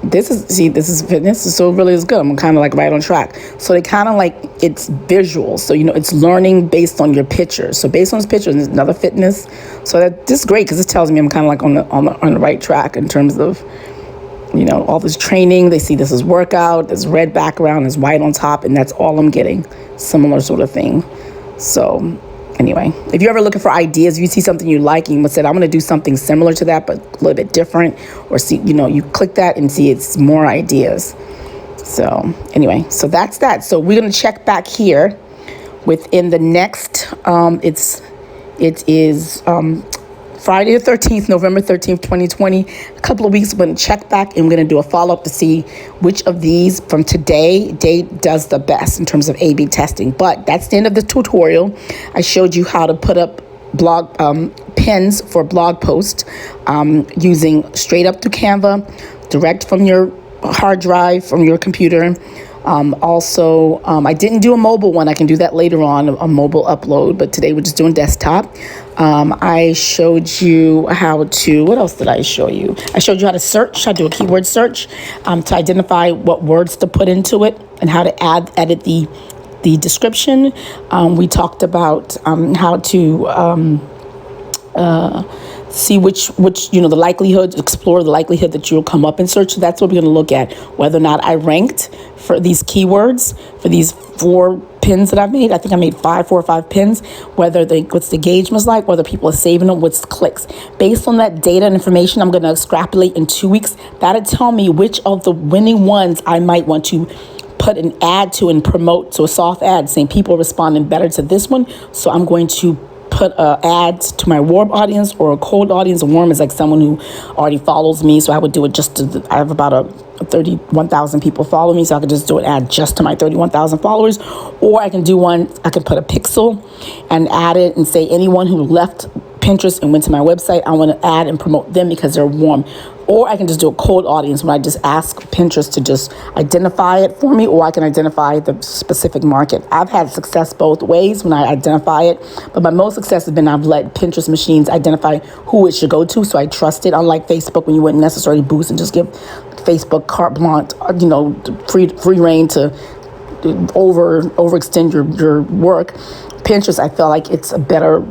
S1: this is fitness, so it really is good. I'm kind of like right on track. So they kind of like, it's visual, so it's learning based on your pictures. So based on this picture, there's another fitness. So this is great because it tells me I'm kind of like on the right track in terms of all this training. They see this is workout, there's red background, there's white on top, and that's all I'm getting. Similar sort of thing. So anyway, if you're ever looking for ideas, if you see something you like and you must say, I'm going to do something similar to that, but a little bit different, or see, you click that and see it's more ideas. So anyway, so that's that. So we're going to check back here within the next, it is Friday the 13th, November 13th, 2020, a couple of weeks. We're going to check back and we're going to do a follow-up to see which of these from today date does the best in terms of A/B testing. But that's the end of the tutorial. I showed you how to put up blog pins for blog posts using straight up through Canva, direct from your hard drive, from your computer. I didn't do a mobile one. I can do that later on, a mobile upload, but today we're just doing desktop. I showed you how to, what else did I show you? I showed you how to search, how to do a keyword search, to identify what words to put into it and how to edit the description. We talked about how to see which the likelihood, explore the likelihood that you'll come up in search. So that's what we're going to look at, whether or not I ranked for these keywords, for these 4 pins that I've made. I think I made 4 or 5 pins, what's the engagement like, whether people are saving them, what's the clicks. Based on that data and information, I'm going to extrapolate in 2 weeks. That'll tell me which of the winning ones I might want to put an ad to and promote. So a soft ad saying people are responding better to this one. So I'm going to put ads to my warm audience or a cold audience. A warm is like someone who already follows me. So I would do it I have about 31,000 people follow me. So I could just do an ad just to my 31,000 followers. Or I can do one, I can put a pixel and add it and say anyone who left Pinterest and went to my website, I want to add and promote them because they're warm. Or I can just do a cold audience when I just ask Pinterest to just identify it for me, or I can identify the specific market. I've had success both ways when I identify it, but my most success has been I've let Pinterest machines identify who it should go to, so I trust it. Unlike Facebook, when you wouldn't necessarily boost and just give Facebook carte blanche, free reign to overextend your work. Pinterest, I feel like it's a better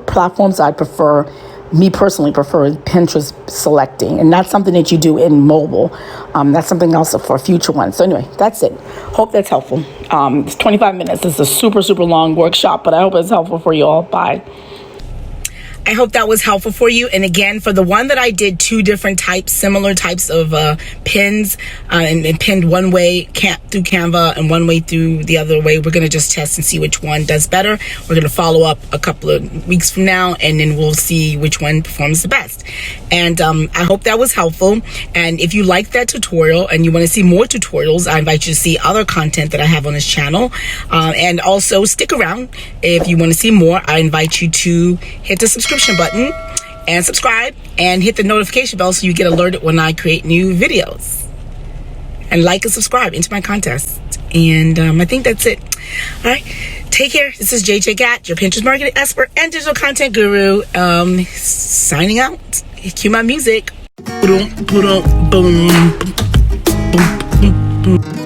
S1: platform, so I personally prefer Pinterest selecting, and that's something that you do in mobile. That's something else for a future one. So anyway, that's it. Hope that's helpful. It's 25 minutes. This is a super long workshop, but I hope it's helpful for you all. Bye. I hope that was helpful for you. And again, for the one that I did 2 different similar types of pins, and pinned one way through Canva and one way through the other way. We're going to just test and see which one does better. We're going to follow up a couple of weeks from now, and then we'll see which one performs the best. And I hope that was helpful. And if you like that tutorial and you want to see more tutorials, I invite you to see other content that I have on this channel. And also stick around if you want to see more. I invite you to hit the subscription button and subscribe and hit the notification bell so you get alerted when I create new videos, and like and subscribe into my contest. And I think that's it. All right, take care. This is JJ Gat, your Pinterest marketing expert and digital content guru, signing out. Cue my music. Boom, boom, boom, boom, boom, boom.